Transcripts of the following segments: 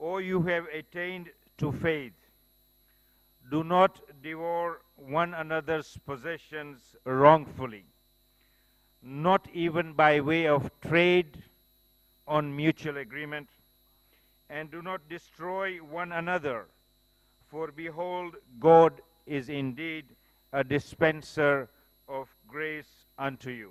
O you have attained to faith, do not devour one another's possessions wrongfully, not even by way of trade on mutual agreement, and do not destroy one another, for behold, God is indeed a dispenser of grace unto you.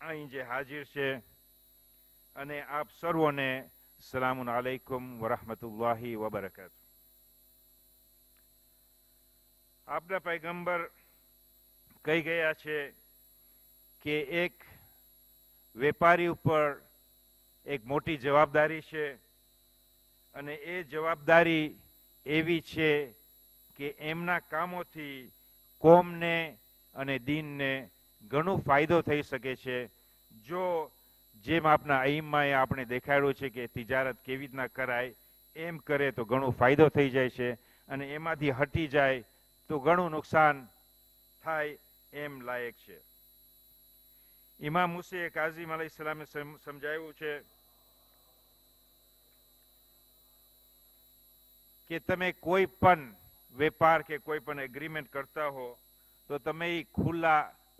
અહીં જે હાજર છે અને આપ સર્વોને સલામુન અલૈકુમ વરહમતુલ્લાહિ વબરકાતુહુ। આપના પૈગંબર કહી ગયા છે કે એક વેપારી ઉપર એક મોટી જવાબદારી છે અને એ જવાબદારી એવી છે કે એમના કામોથી કોમને અને દીનને ઘણો ફાયદો થઈ શકે છે। જો જેમ આપના અઈમ્માએ આપણે દેખાડ્યું છે કે તિજારત કેવી રીતના કરાય એમ કરે તો ઘણો ફાયદો થઈ જાય છે અને એમાંથી હટી જાય તો ઘણું નુકસાન થાય એમ લાયક છે। ઇમામ મુસે કાઝીમ અલૈહિસ્સલામે સમજાવ્યું છે કે તમે કોઈ પણ વેપાર કે કોઈ પણ એગ્રીમેન્ટ કરતા હો તો તમે એ ખુલ્લા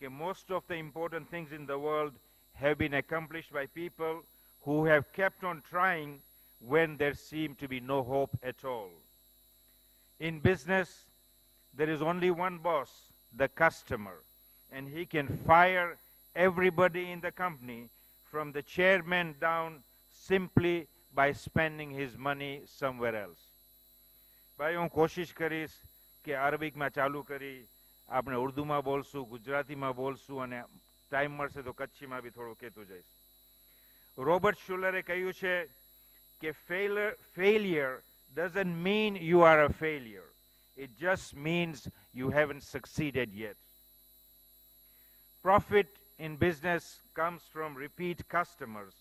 that most of the important things in the world have been accomplished by people who have kept on trying when there seemed to be no hope at all. In business, there is only one boss, the customer, and he can fire everybody in the company from the chairman down simply by spending his money somewhere else. ભાઈ હું કોશિશ કરીશ કે અરબિકમાં ચાલુ કરી આપણે ઉર્દુમાં બોલશું, ગુજરાતીમાં બોલશું અને ટાઈમ મળશે તો કચ્છીમાં બી થોડું કહેતું જઈશ. રોબર્ટ શુલરે કહ્યું છે કે failure doesn't mean you are a failure. It just means you haven't succeeded yet. Profit in business comes from repeat customers,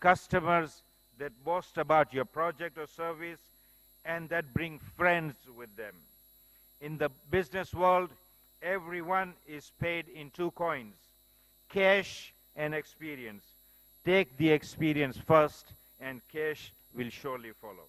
customers that boast about your project or service and that bring friends with them. In the business world, everyone is paid in two coins, cash and experience. Take the experience first and cash will surely follow.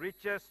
richest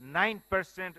9%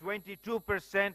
22%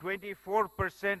24%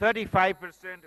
35%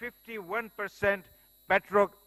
51%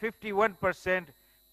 51%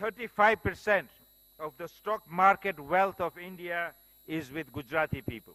35% of the stock market wealth of India is with Gujarati people.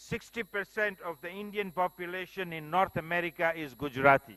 60% of the Indian population in North America is Gujarati.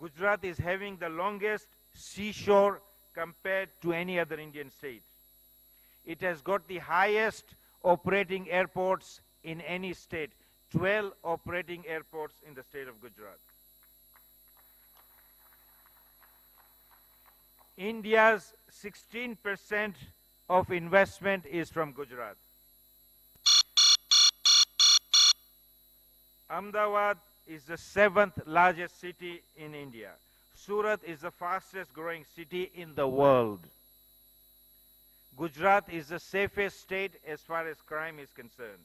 Gujarat is having the longest seashore compared to any other Indian state. It has got the highest operating airports in any state, 12 operating airports in the state of Gujarat. India's 16% of investment is from Gujarat. Ahmedabad is the 7th largest city in India. Surat is the fastest growing city in the world. Gujarat is the safest state as far as crime is concerned.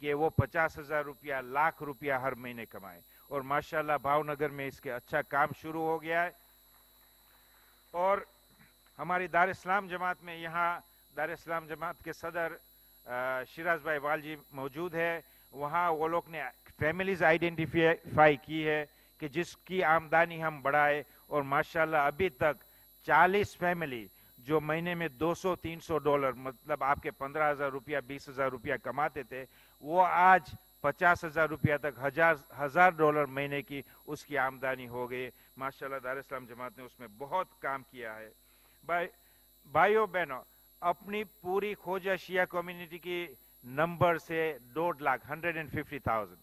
کہ وہ 50,000 روپیہ لاکھ روپیہ ہر مہینے کمائے. اور ماشاءاللہ بھاؤنگر میں اس کے اچھا کام شروع ہو گیا ہے. اور ہماری دار اسلام جماعت میں یہاں دار اسلام جماعت کے صدر شیراز بھائی والجی موجود ہے. وہاں وہ لوگ نے فیملیز آئیڈینٹیفائی کی ہے کہ جس کی آمدنی ہم بڑھائے. اور ماشاءاللہ ابھی تک 40 فیملی جو مہینے میں $200-300 مطلب آپ کے 15,000 روپیہ 20,000 روپیہ کماتے تھے, وہ آج 50,000 روپیہ تک $1,000 مہینے کی اس کی آمدنی ہو گئی. ماشاءاللہ دار اسلام جماعت نے اس میں بہت کام کیا ہے. بھائیو بہنوں, اپنی پوری کھوجہ شیعہ کمیونٹی کی نمبر سے 150,000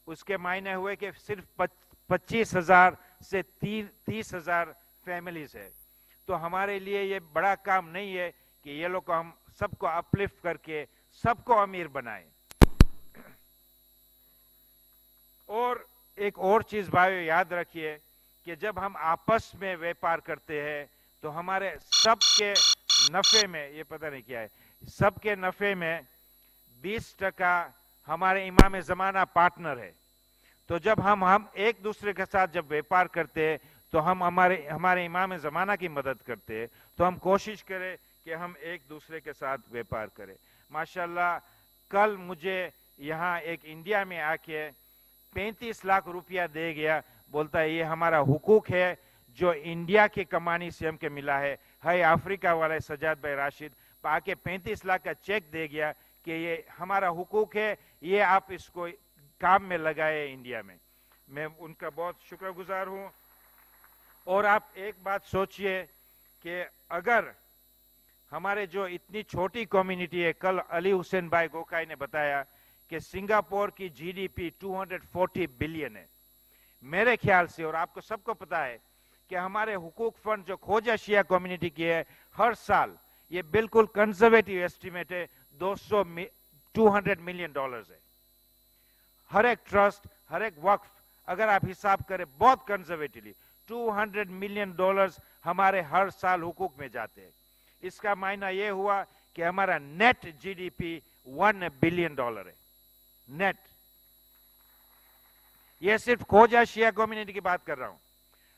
اس کے معنی ہوئے کہ صرف 25,000 سے 30,000 فیملیز ہے. تو ہمارے لیے یہ بڑا کام نہیں ہے کہ یہ لوگ ہم سب کو اپلفٹ کر کے سب کو امیر بنائیں. اور ایک اور چیز بھائیو یاد رکھیے کہ جب ہم آپس میں ویپار کرتے ہیں تو ہمارے سب کے نفع میں, یہ پتہ نہیں کیا ہے, سب کے نفع میں 20% ہمارے امام زمانہ پارٹنر ہے. تو جب ہم ایک دوسرے کے ساتھ جب ویپار کرتے ہیں تو ہم ہمارے امام زمانہ کی مدد کرتے ہیں. تو ہم کوشش کریں کہ ہم ایک دوسرے کے ساتھ ویپار کریں. ماشاءاللہ کل مجھے یہاں ایک انڈیا میں آ کے 35 لاکھ روپیہ دے گیا, بولتا ہے یہ ہمارا حقوق ہے جو انڈیا کی کمانی سے ہم کے ملا ہے. افریقہ والے سجاد بھائی راشد آ کے 35 لاکھ کا چیک دے گیا کہ یہ ہمارا حقوق ہے, یہ آپ اس کو کام میں لگائے انڈیا میں. میں ان کا بہت شکر گزار ہوں. اور آپ ایک بات سوچئے کہ اگر ہمارے جو اتنی چھوٹی کمیونٹی ہے, کل علی حسین بھائی گوکائی نے بتایا کہ سنگاپور کی جی ڈی پی 240 بلین ہے. میرے خیال سے, اور آپ کو سب کو پتا ہے کہ ہمارے حقوق فنڈ جو کھوجہ شیعہ کمیونٹی کی ہے, ہر سال یہ بالکل کنزرویٹو ایسٹیمیٹ ہے, $200 ملین ہے. ہر ایک ٹرسٹ, ہر ایک وقف, اگر آپ حساب کریں بہت کنزرویٹلی, $200 ملین ہمارے ہر سال حقوق میں جاتے ہیں. اس کا معنی یہ ہوا کہ ہمارا net G D P $1 billion ہے. نیٹ. یہ صرف کھوجہ شیعہ کمیونٹی کی بات کر رہا ہوں.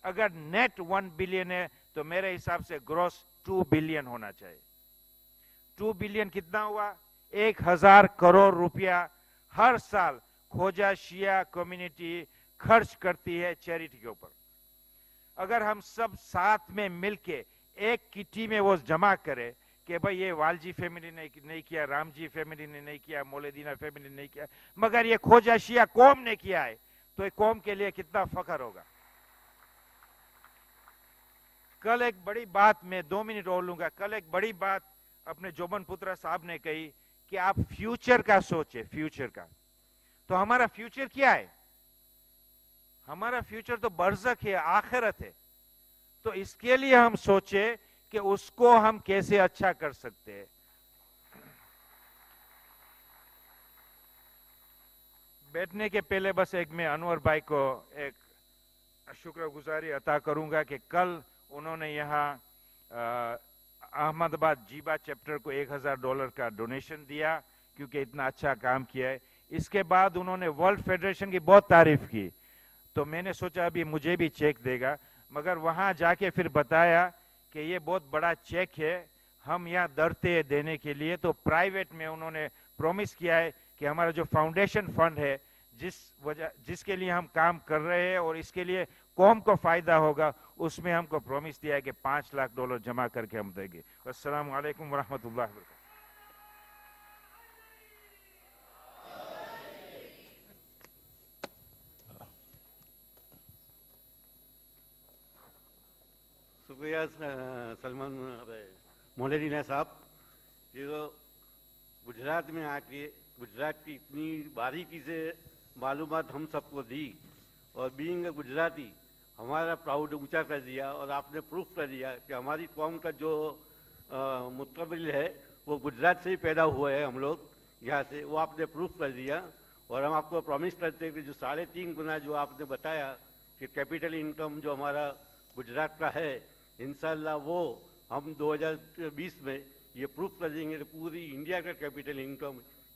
اگر نیٹ 1 بلین ہے تو میرے حساب سے گروس 2 بلین ہونا چاہیے. 2 بلین کتنا ہوا؟ 1,000 کروڑ روپیہ ہر سال کھوجہ شیعہ کمیونٹی خرچ کرتی ہے چیریٹی کے اوپر. اگر ہم سب ساتھ میں مل کے ایک کٹی میں وہ جمع کرے کہ بھئی یہ والجی فیملی نے نہیں کیا, رام جی فیملی نے نہیں کیا, مولدینہ فیملی نے نہیں کیا, مگر یہ کھوجہ شیعہ قوم نے کیا ہے, تو ایک قوم کے لیے کتنا فخر ہوگا. کل ایک بڑی بات, میں 2 منٹ اور لوں گا, کل ایک بڑی بات اپنے جوبن پترا صاحب نے کہی کہ آپ فیوچر کا سوچیں, فیوچر کا. تو ہمارا فیوچر کیا ہے؟ ہمارا فیوچر تو برزخ ہے, آخرت ہے. تو اس کے لیے ہم سوچیں کہ اس کو ہم کیسے اچھا کر سکتے ہیں. بیٹھنے کے پہلے بس ایک میں انور بھائی کو ایک شکر گزاری عطا کروں گا کہ کل انہوں نے یہاں احمد آباد جیبا چیپٹر کو $1,000 کا ڈونیشن دیا کیونکہ اتنا اچھا کام کیا ہے. اس کے بعد انہوں نے ورلڈ فیڈریشن کی بہت تعریف کی, تو میں نے سوچا ابھی مجھے بھی چیک دے گا, مگر وہاں جا کے پھر بتایا کہ یہ بہت بڑا چیک ہے, ہم یہاں ڈرتے دینے کے لیے. تو پرائیویٹ میں انہوں نے پرومس کیا ہے کہ ہمارا جو فاؤنڈیشن فنڈ ہے جس کے لیے ہم کام کر رہے ہیں اور اس کے لیے قوم کو فائدہ ہوگا, اس میں ہم کو پرومس دیا ہے کہ $5 لاکھ جمع کر کے ہم دیں گے. السلام علیکم ورحمۃ اللہ وبرکاتہ. شکریہ سلمان مولدینہ صاحب. یہ جو گجرات میں آ کے گجرات کی اتنی باریکی سے معلومات ہم سب کو دی, اور بینگ گجراتی ہمارا پراؤڈ اونچا کر دیا, اور آپ نے پروف کر دیا کہ ہماری قوم کا جو مستقبل ہے وہ گجرات سے ہی پیدا ہوا ہے. ہم لوگ یہاں سے, وہ آپ نے پروف کر دیا. اور ہم آپ کو پرومس کرتے ہیں کہ جو 3.5 گنا جو آپ نے بتایا کہ کیپٹل انکم جو ہمارا گجرات کا ہے, انشاءاللہ وہ ہم 2020 میں یہ پروف کر دیں گے کہ پوری انڈیا کا کیپٹل انکم